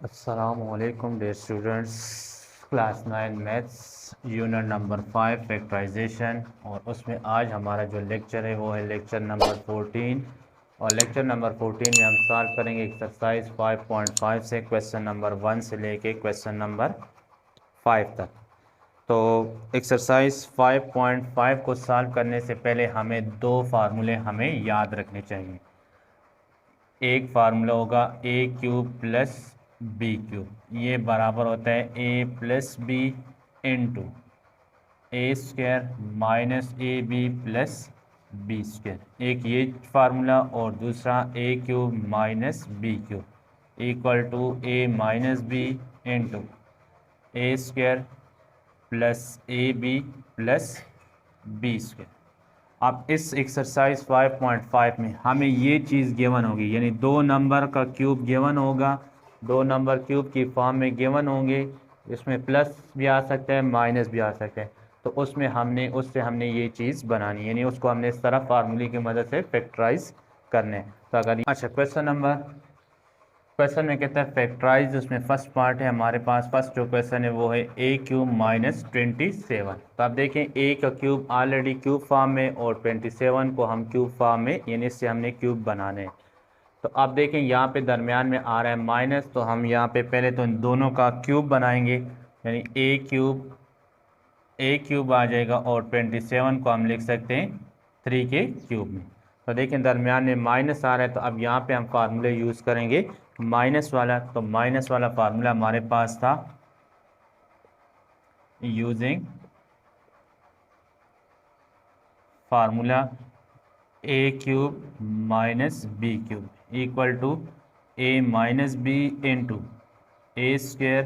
अस्सलामुअलैकुम dear students. Class 9 maths unit number 5 factorisation, और उसमें आज हमारा जो लेक्चर है वो है लेक्चर नंबर 14। और लेक्चर नंबर 14 में हम सॉल्व करेंगे एक्सरसाइज 5.5 से क्वेश्चन नंबर 1 से लेके क्वेश्चन नंबर 5 तक। तो एक्सरसाइज 5.5 को सॉल्व करने से पहले हमें दो फार्मूले हमें याद रखने चाहिए। एक फार्मूला होगा a cube plus B cube, ये बराबर होता है a plus B into A square minus A B plus B square. एक ये फार्मूला, और दूसरा a cube minus B cube equal to A minus B into A square plus A B plus B square. अब इस exercise 5.5 में हमें ये चीज़ given होगी, यानी दो नंबर का क्यूब गिवन होगा, दो नंबर क्यूब की फॉर्म में गिवन होंगे। इसमें प्लस भी आ सकता है, माइनस भी आ सकता है। तो उसमें हमने ये चीज़ बनानी, यानी उसको हमने इस तरह फार्मूले की मदद से फैक्टराइज करने। तो अगर अच्छा क्वेश्चन में कहता है फैक्टराइज, उसमें फर्स्ट पार्ट है हमारे पास। फर्स्ट जो क्वेश्चन है वो है ए क्यूब माइनस 27। तो आप देखें ए का क्यूब ऑलरेडी क्यूब फॉर्म में, और 27 को हम क्यूब फॉर्म में, यानी इससे हमने क्यूब बनाने हैं। तो आप देखें यहाँ पे दरमियान में आ रहा है माइनस, तो हम यहाँ पे पहले तो इन दोनों का क्यूब बनाएंगे, यानी ए क्यूब आ जाएगा, और 27 को हम लिख सकते हैं 3 के क्यूब में। तो देखें दरमियान में माइनस आ रहा है, तो अब यहाँ पे हम फार्मूले यूज़ करेंगे माइनस वाला। तो माइनस वाला फार्मूला हमारे पास था using formula A cube minus B cube equal to A minus B into A square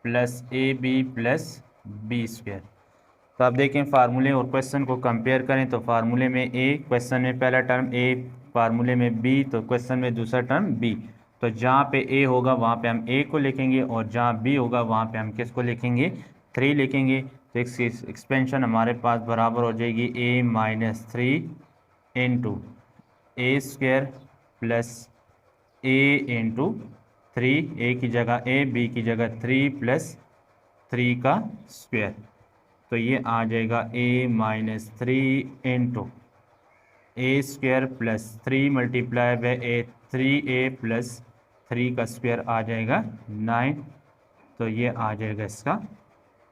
plus A B plus B square. तो आप देखें फार्मूले और क्वेश्चन को कंपेयर करें, तो फार्मूले में ए, क्वेश्चन में पहला टर्म ए, फार्मूले में बी, तो क्वेश्चन में दूसरा टर्म बी। तो जहाँ पे ए होगा वहाँ पे हम ए को लिखेंगे, और जहाँ बी होगा वहाँ पे हम किसको लिखेंगे, 3 लिखेंगे। तो इसकी एक्सपेंशन हमारे पास बराबर हो जाएगी ए माइनस 3 इंटू ए स्क्वायर प्लस ए इंटू 3, ए की जगह ए, बी की जगह 3 प्लस 3 का स्क्वायर। तो ये आ जाएगा a minus 3 into A square plus 3 multiply by a, 3a plus 3 का स्क्वायर आ जाएगा 9। तो ये आ जाएगा इसका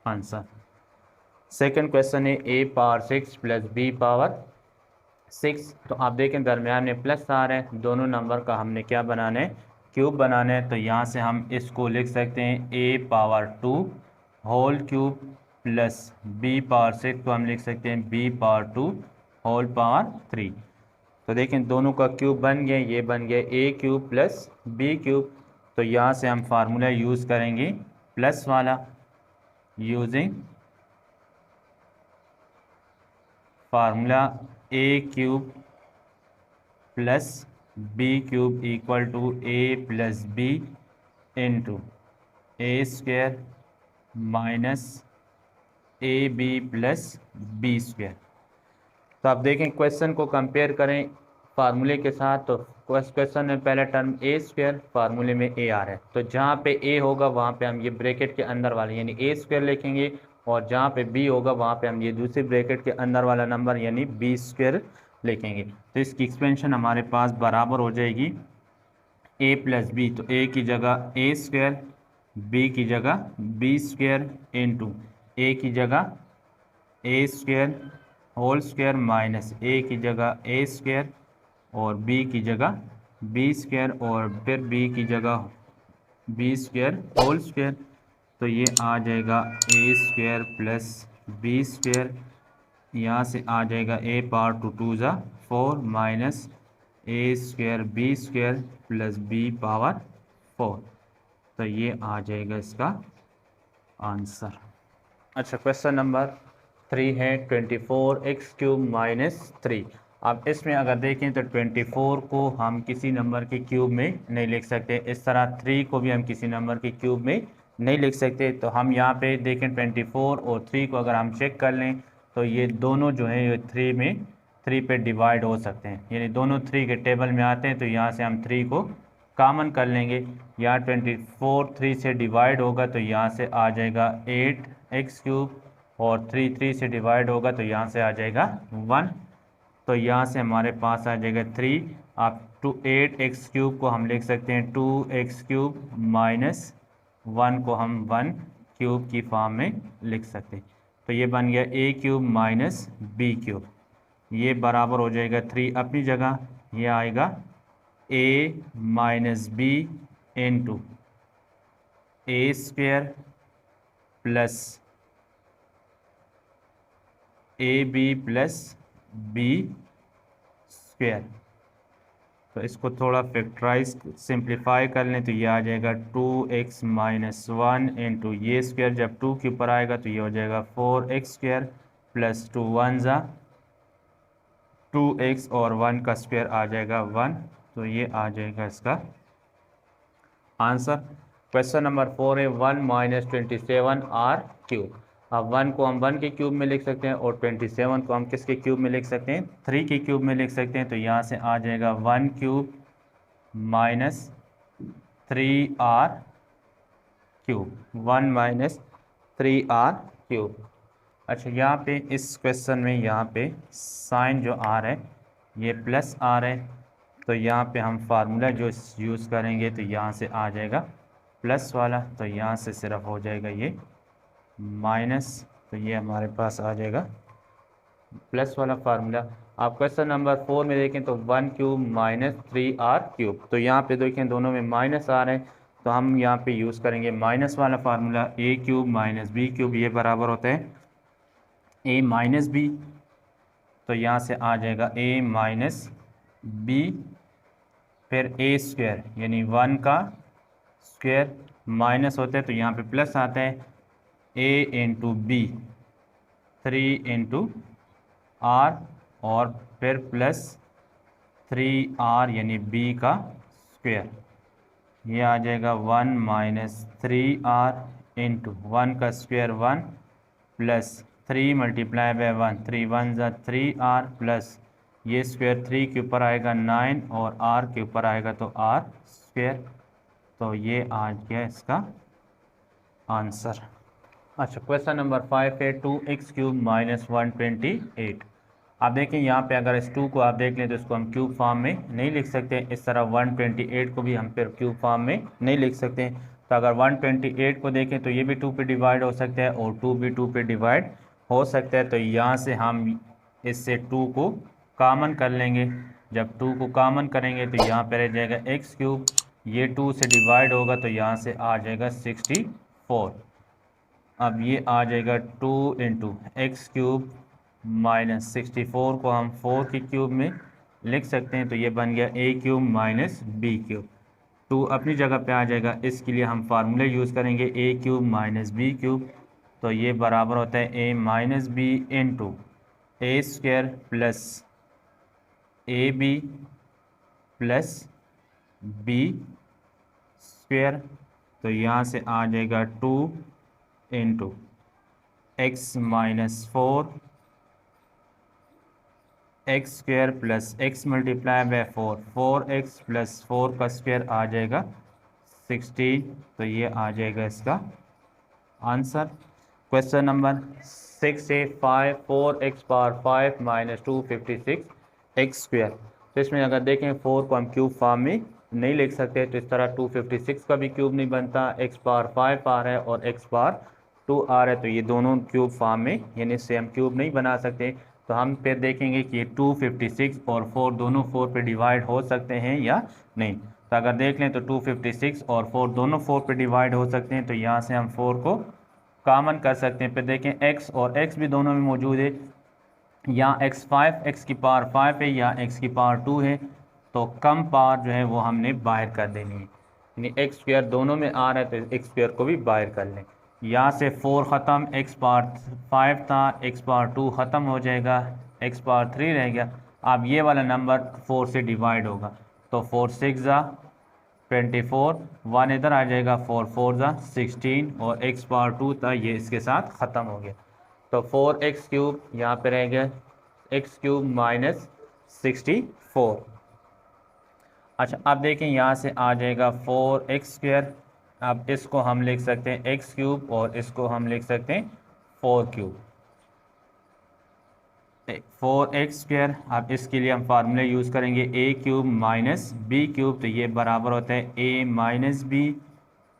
आंसर। सेकंड क्वेश्चन है a power 6 plus b power 6। तो आप देखें दरमियान में प्लस आ रहा है, दोनों नंबर का हमने क्या बनाना है, क्यूब बनाना है। तो यहाँ से हम इसको लिख सकते हैं a power 2 whole cube plus b power 6 को हम लिख सकते हैं b पावर 2 होल पावर 3। तो देखें दोनों का क्यूब बन गया, ये बन गया a cube plus b cube. तो यहाँ से हम फार्मूला यूज़ करेंगे प्लस वाला, using formula A cube plus B cube equal to A plus B into A square minus A B plus B square. तो आप देखें क्वेश्चन को कंपेयर करें फार्मूले के साथ, तो क्वेश्चन में पहला टर्म ए स्क्वायर, फार्मूले में ए आ रहा है। तो जहाँ पे ए होगा वहाँ पे हम ये ब्रैकेट के अंदर वाले यानी ए स्क्वायर लिखेंगे, और जहाँ पे बी होगा वहाँ पे हम ये दूसरी ब्रैकेट के अंदर वाला नंबर यानी बी स्क्वायर लिखेंगे। तो इसकी एक्सपेंशन हमारे पास बराबर हो जाएगी ए प्लस बी, तो ए की जगह ए स्क्वायर, बी की जगह बी स्क्वायर इंटू ए की जगह ए स्क्वायर होल स्क्वायर माइनस ए की जगह ए स्क्वायर, और बी की जगह बी स्क्वायर, और फिर बी की जगह बी स्क्वायर होल स्क्वायर। तो ये आ जाएगा ए स्क्वायर प्लस बी स्क्वायर, यहाँ से आ जाएगा ए पावर 2 2 ज़ा 4 minus a square b square plus b power 4। तो ये आ जाएगा इसका आंसर। अच्छा क्वेश्चन नंबर 3 है 24 एक्स क्यूब माइनस 3। अब इसमें अगर देखें तो 24 को हम किसी नंबर के क्यूब में नहीं लिख सकते, इस तरह 3 को भी हम किसी नंबर के क्यूब में नहीं लिख सकते। तो हम यहाँ पे देखें 24 और 3 को अगर हम चेक कर लें, तो ये दोनों जो हैं ये 3 पे डिवाइड हो सकते हैं, यानी दोनों 3 के टेबल में आते हैं। तो यहाँ से हम 3 को कॉमन कर लेंगे। यहाँ 24 3 से डिवाइड होगा तो यहाँ से आ जाएगा 8x³ और 3 3 से डिवाइड होगा तो यहाँ से आ जाएगा 1। तो यहाँ से हमारे पास आ जाएगा 3। आप 8x³ को हम लिख सकते हैं 2x³ माइनस 1 को हम 1³ की फॉर्म में लिख सकते हैं। तो ये बन गया a³ माइनस b³। ये बराबर हो जाएगा 3 अपनी जगह, ये आएगा a minus B into a² plus ab plus b²। तो इसको थोड़ा फैक्टराइज सिंप्लीफाई कर लें तो ये आ जाएगा 2x माइनस 1 इंटू ये स्क्वायर, जब 2 के ऊपर आएगा तो ये हो जाएगा 4x² प्लस 2 1 ज़ा 2x और 1 का स्क्वायर आ जाएगा 1। तो ये आ जाएगा इसका आंसर। क्वेश्चन नंबर 4 है 1 माइनस 27r³। अब 1 को हम 1 के क्यूब में लिख सकते हैं और 27 को हम किसके क्यूब में लिख सकते हैं, 3 के क्यूब में लिख सकते हैं। तो यहाँ से आ जाएगा 1³ माइनस 3r³, 1 माइनस 3r³। अच्छा, यहाँ पे इस क्वेश्चन में यहाँ पे साइन जो आ रहा है ये प्लस आ रहा है, तो यहाँ पे हम फार्मूला जो यूज़ करेंगे तो यहाँ से आ जाएगा प्लस वाला, तो यहाँ से सिर्फ हो जाएगा ये माइनस। तो ये हमारे पास आ जाएगा प्लस वाला फार्मूला। आप क्वेश्चन नंबर 4 में देखें तो 1³ माइनस 3r³। तो यहाँ पे देखें दोनों में माइनस आ रहे हैं, तो हम यहाँ पे यूज़ करेंगे माइनस वाला फार्मूला, a³ माइनस b³। ये बराबर होता है a माइनस b। तो यहाँ से आ जाएगा a माइनस b फिर a² यानी 1 का स्क्वायर माइनस होता है तो यहाँ पे प्लस आता है a into B 3 into r और फिर प्लस 3r यानी b का स्क्वायर। ये आ जाएगा 1 माइनस 3r इंटू 1 का स्क्वायर 1 प्लस 3 मल्टीप्लाई बाय 1 3 1 ज़ा 3r प्लस ये स्क्वायर 3 के ऊपर आएगा 9 और r के ऊपर आएगा तो r²। तो ये आ गया इसका आंसर। अच्छा, क्वेश्चन नंबर 5 है 2x³ माइनस 128। आप देखें यहाँ पे अगर इस 2 को आप देख लें तो इसको हम क्यूब फॉर्म में नहीं लिख सकते, इस तरह 128 को भी हम फिर क्यूब फॉर्म में नहीं लिख सकते। तो अगर 128 को देखें तो ये भी 2 पे डिवाइड हो सकता है और 2 भी 2 पे डिवाइड हो सकता है। तो यहाँ से हम इससे 2 को कॉमन कर लेंगे। जब 2 को कॉमन करेंगे तो यहाँ पर रह जाएगा x³, ये 2 से डिवाइड होगा तो यहाँ से आ जाएगा 64। अब ये आ जाएगा 2 इंटू x³ माइनस 64 को हम 4 के क्यूब में लिख सकते हैं। तो ये बन गया a³ माइनस b³। 2 अपनी जगह पे आ जाएगा, इसके लिए हम फार्मूले यूज़ करेंगे a³ माइनस b³। तो ये बराबर होता है a minus b into a² plus ab plus b²। तो यहाँ से आ जाएगा 2 into x minus 4 x² plus x multiply by 4 4x plus 4 का स्क्वायर आ जाएगा 16। तो ये आ जाएगा इसका आंसर। क्वेश्चन नंबर 6 है 4x पावर 5 माइनस 256 x²। तो इसमें अगर देखें 4 को हम क्यूब फॉर्म में नहीं लिख सकते, तो इस तरह 256 का भी क्यूब नहीं बनता, x पावर 5 आ रहा है और x पावर 2 आ रहा है, तो ये दोनों क्यूब फॉर्म में यानी इससे हम क्यूब नहीं बना सकते। तो हम फिर देखेंगे कि 256 और 4 दोनों 4 पे डिवाइड हो सकते हैं या नहीं। तो अगर देख लें तो 256 और 4 दोनों 4 पे डिवाइड हो सकते हैं, तो यहाँ से हम 4 को कॉमन कर सकते हैं। फिर देखें x और x भी दोनों में मौजूद है, या x5 x की पावर 5 है या x की पावर 2 है, तो कम पावर जो है वो हमने बाहर कर देनी है, यानी x² दोनों में आ रहा है तो x² को भी बाहर कर लें। यहाँ से 4 ख़त्म, x पावर 5 था, x पावर 2 ख़त्म हो जाएगा, x पावर 3 रह गया। अब ये वाला नंबर 4 से डिवाइड होगा तो 4 6 ज़ा 24, 1 इधर आ जाएगा, 4 4 ज़ा 16 और x पावर 2 था ये इसके साथ ख़त्म हो गया। तो 4x³ यहाँ पे रह गया x³ माइनस 64। अच्छा अब देखें यहाँ से आ जाएगा 4x²। अब इसको हम लिख सकते हैं x³ और इसको हम लिख सकते हैं 4³ 4x²। अब इसके लिए हम फार्मूले यूज़ करेंगे a³ माइनस b³ तो ये बराबर होता है a minus B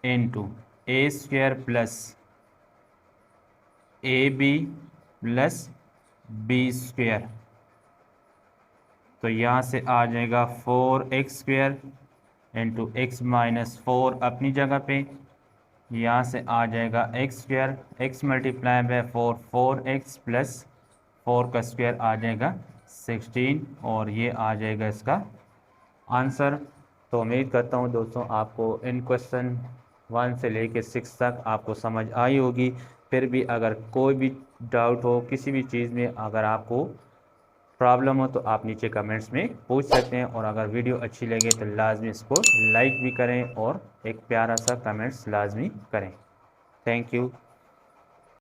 into a² plus ab plus b²। तो यहाँ से आ जाएगा 4x² इंटू एक्स माइनस 4 अपनी जगह पे, यहाँ से आ जाएगा x², x multiply by 4 4x plus 4 का स्क्वायर आ जाएगा 16 और ये आ जाएगा इसका आंसर। तो उम्मीद करता हूँ दोस्तों आपको इन क्वेश्चन 1 से लेकर 6 तक आपको समझ आई होगी। फिर भी अगर कोई भी डाउट हो किसी भी चीज़ में, अगर आपको प्रॉब्लम हो तो आप नीचे कमेंट्स में पूछ सकते हैं। और अगर वीडियो अच्छी लगे तो लाजमी इसको लाइक भी करें और एक प्यारा सा कमेंट्स लाजमी करें। Thank you.